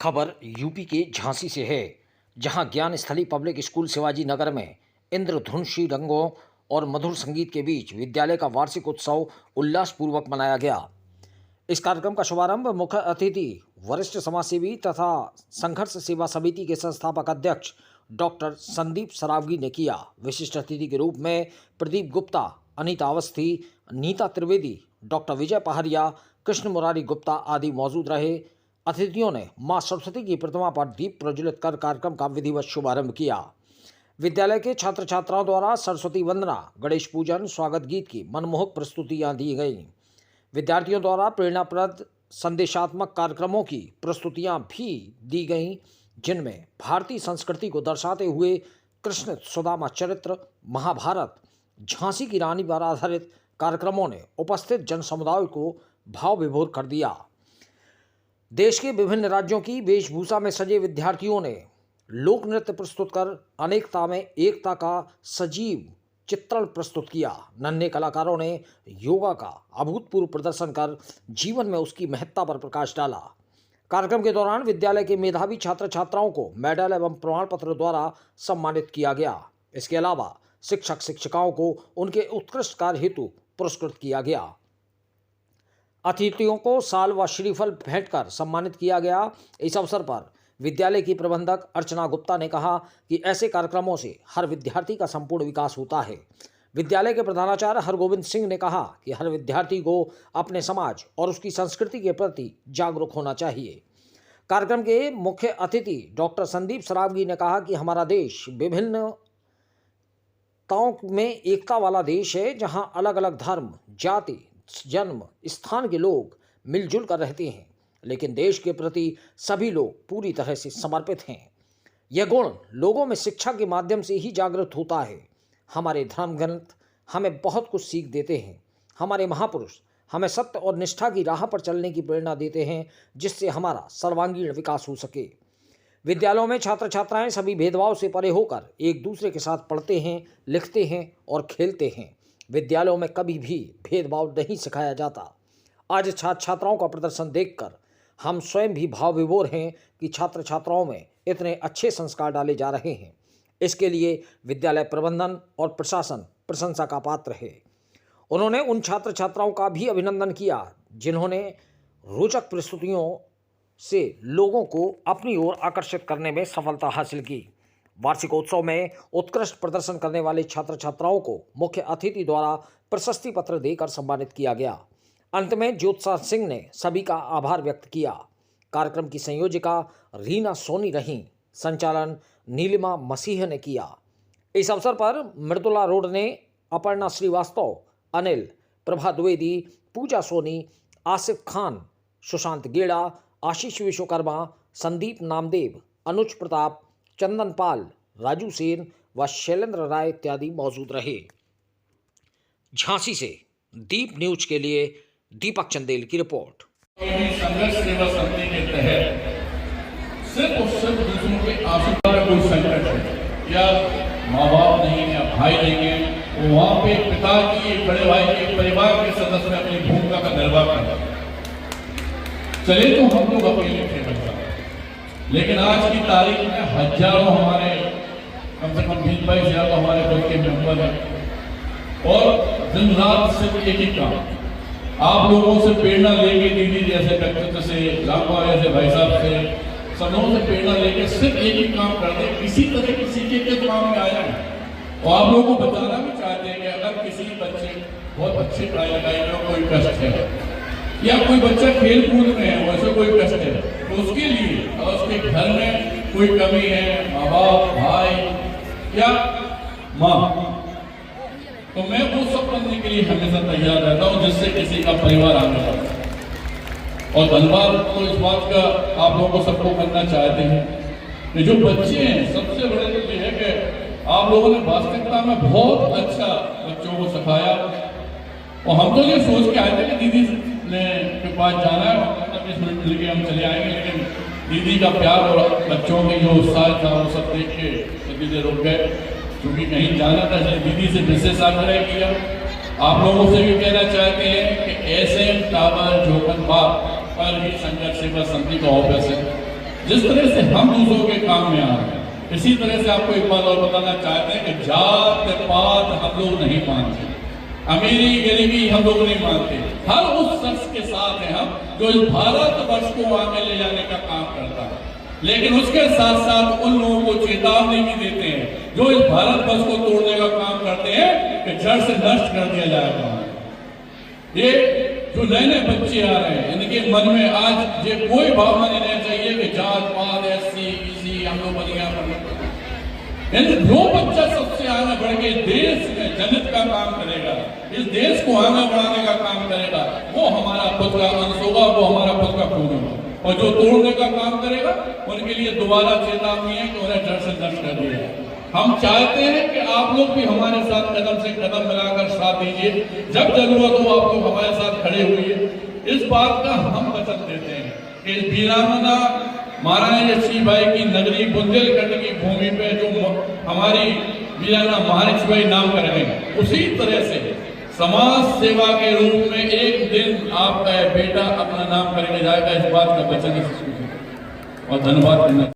खबर यूपी के झांसी से है, जहां ज्ञान स्थली पब्लिक स्कूल शिवाजी नगर में इंद्रधनुषी रंगों और मधुर संगीत के बीच विद्यालय का वार्षिक उत्सव उल्लासपूर्वक मनाया गया। इस कार्यक्रम का शुभारंभ मुख्य अतिथि वरिष्ठ समाजसेवी तथा संघर्ष सेवा समिति के संस्थापक अध्यक्ष डॉक्टर संदीप सरावगी ने किया। विशिष्ट अतिथि के रूप में प्रदीप गुप्ता, अनीता अवस्थी, नीता त्रिवेदी, डॉक्टर विजय पहाड़िया, कृष्ण मुरारी गुप्ता आदि मौजूद रहे। अतिथियों ने मां सरस्वती की प्रतिमा पर दीप प्रज्वलित कर कार्यक्रम का विधिवत शुभारंभ किया। विद्यालय के छात्र छात्राओं द्वारा सरस्वती वंदना, गणेश पूजन, स्वागत गीत की मनमोहक प्रस्तुतियां दी गईं। विद्यार्थियों द्वारा प्रेरणाप्रद संदेशात्मक कार्यक्रमों की प्रस्तुतियां भी दी गईं, जिनमें भारतीय संस्कृति को दर्शाते हुए कृष्ण सुदामा चरित्र, महाभारत, झांसी की रानी पर आधारित कार्यक्रमों ने उपस्थित जन समुदाय को भाव विभोर कर दिया। देश के विभिन्न राज्यों की वेशभूषा में सजे विद्यार्थियों ने लोक नृत्य प्रस्तुत कर अनेकता में एकता का सजीव चित्रण प्रस्तुत किया। नन्हे कलाकारों ने योगा का अभूतपूर्व प्रदर्शन कर जीवन में उसकी महत्ता पर प्रकाश डाला। कार्यक्रम के दौरान विद्यालय के मेधावी छात्र छात्राओं को मेडल एवं प्रमाण पत्र द्वारा सम्मानित किया गया। इसके अलावा शिक्षक शिक्षिकाओं को उनके उत्कृष्ट कार्य हेतु पुरस्कृत किया गया। अतिथियों को साल व श्रीफल भेंट कर सम्मानित किया गया। इस अवसर पर विद्यालय की प्रबंधक अर्चना गुप्ता ने कहा कि ऐसे कार्यक्रमों से हर विद्यार्थी का संपूर्ण विकास होता है। विद्यालय के प्रधानाचार्य हरगोविंद सिंह ने कहा कि हर विद्यार्थी को अपने समाज और उसकी संस्कृति के प्रति जागरूक होना चाहिए। कार्यक्रम के मुख्य अतिथि डॉक्टर संदीप सरावगी ने कहा कि हमारा देश विभिन्नताओं में एकता वाला देश है, जहां अलग अलग धर्म, जाति, जन्म स्थान के लोग मिलजुल कर रहते हैं, लेकिन देश के प्रति सभी लोग पूरी तरह से समर्पित हैं। यह गुण लोगों में शिक्षा के माध्यम से ही जागृत होता है। हमारे धर्म ग्रंथ हमें बहुत कुछ सीख देते हैं। हमारे महापुरुष हमें सत्य और निष्ठा की राह पर चलने की प्रेरणा देते हैं, जिससे हमारा सर्वांगीण विकास हो सके। विद्यालयों में छात्र छात्राएं सभी भेदभाव से परे होकर एक दूसरे के साथ पढ़ते हैं, लिखते हैं और खेलते हैं। विद्यालयों में कभी भी भेदभाव नहीं सिखाया जाता। आज छात्र छात्राओं का प्रदर्शन देखकर हम स्वयं भी भाव विभोर हैं कि छात्र छात्राओं में इतने अच्छे संस्कार डाले जा रहे हैं। इसके लिए विद्यालय प्रबंधन और प्रशासन प्रशंसा का पात्र है। उन्होंने उन छात्र छात्राओं का भी अभिनंदन किया जिन्होंने रोचक प्रस्तुतियों से लोगों को अपनी ओर आकर्षित करने में सफलता हासिल की। वार्षिकोत्सव में उत्कृष्ट प्रदर्शन करने वाले छात्र छात्राओं को मुख्य अतिथि द्वारा प्रशस्ति पत्र देकर सम्मानित किया गया। अंत में ज्योत्सना सिंह ने सभी का आभार व्यक्त किया। कार्यक्रम की संयोजिका रीना सोनी रहीं, संचालन नीलिमा मसीह ने किया। इस अवसर पर मृदुला रोड ने अपर्णा श्रीवास्तव, अनिल, प्रभा द्विवेदी, पूजा सोनी, आसिफ खान, सुशांत गेड़ा, आशीष विश्वकर्मा, संदीप नामदेव, अनुज प्रताप, चंदन पाल, राजू सेन व शैलेंद्र राय इत्यादि मौजूद रहे। झांसी से दीप न्यूज के लिए दीपक चंदेल की रिपोर्ट। संघर्ष सेवा समिति के तहत सिर्फ और सिर्फ दूसरों के आशीर्वाद का कोई संकट है या माँ बाप नहीं है, भाई नहीं है, वो वहाँ पे पिता की, बड़े भाई के, परिवार के सदस्य में अपनी भूमिका का निर्वाह करते हैं। चले तो हम लोग अकेले थे बच्चा, लेकिन आज की तारीख में हजारों हमारे, कम से कम 20-22 हजार तो हमारे खुद के मेंबर हैं और दिन रात सिर्फ एक ही काम, आप लोगों से प्रेरणा लेके, दीदी जैसे व्यक्तित्व से, लाखों जैसे भाई साहब से, सब लोगों से प्रेरणा लेके सिर्फ एक ही काम करते हैं, किसी तरह किसी के काम में आया है। और आप लोगों को बताना भी चाहते हैं कि अगर किसी बच्चे बहुत अच्छी पढ़ाई लिखाई में कोई कष्ट है या कोई बच्चा खेल कूद में है, वैसे कोई कष्ट है, तो उसके लिए अगर उसके घर में कोई कमी है, माँ बाप, भाई या माँ, तो मैं वो सब करने के लिए हमेशा तैयार रहता हूँ जिससे किसी का परिवार आगे बढ़ता है। और धन्यवाद तो इस बात का आप लोगों को सबको करना चाहते हैं कि जो बच्चे हैं, सबसे बड़े तो ये है कि आप लोगों ने वास्तविकता में बहुत अच्छा बच्चों को सिखाया। और हम तो ये सोच के आए थे कि दीदी ने के पास जाना है, 20 मिनट मिल के हम चले आएंगे, लेकिन दीदी का प्यार और बच्चों के जो उत्साह था वो सब देख के दीदी रुक गए, क्योंकि कहीं जाना था, इसलिए दीदी से विशेष आग्रह किया। आप लोगों से भी कहना चाहते हैं कि ऐसे टावर जोकन बाग पर ही संघर्ष सेवा समिति का ऑफिस है। जिस तरह से हम दूसरों के काम में आ रहे हैं, इसी तरह से आपको एक बात और बताना चाहते हैं कि जात पात हम लोग नहीं मानते, अमीरी गरीबी हम लोग नहीं मानते। हर उस शख्स के साथ हैं हम जो इस भारतवर्ष को आगे ले जाने का काम करता है, लेकिन उसके साथ साथ उन लोगों को चेतावनी भी देते हैं जो इस भारतवर्ष को तोड़ने का काम करते हैं कि जड़ से नष्ट कर दिया जाएगा। ये जो नए नए बच्चे आ रहे हैं, इनके मन में आज ये कोई भावना नहीं रहना चाहिए कि जात पात एससी बीसी हम लोग बनिया जो बच्चा सबसे आगे बढ़ के देश में जनहित का काम करेगा, इस देश को आगे बढ़ाने का काम करेगा, वो हमारा खुद का अंश होगा, वो हमारा खुद का खून होगा। और जो तोड़ने का काम करेगा उनके लिए दोबारा चेतावनी है कि उन्हें जड़ से नष्ट कर दिया। हम चाहते हैं कि आप लोग भी हमारे साथ कदम से कदम मिलाकर साथ दीजिए, जब जरूरत हो आप लोग हमारे साथ खड़े हुए। इस बात का हम वचन देते हैं कि वीरांगना महारानी लक्ष्मीबाई की नगरी बुंदेलखंड की भूमि पे जो हमारी वीरांगना महारानी लक्ष्मीबाई नाम करेंगे, उसी तरह से समाज सेवा के रूप में एक दिन आपका बेटा अपना नाम करके जाएगा। इस बात का वचन और धन्यवाद।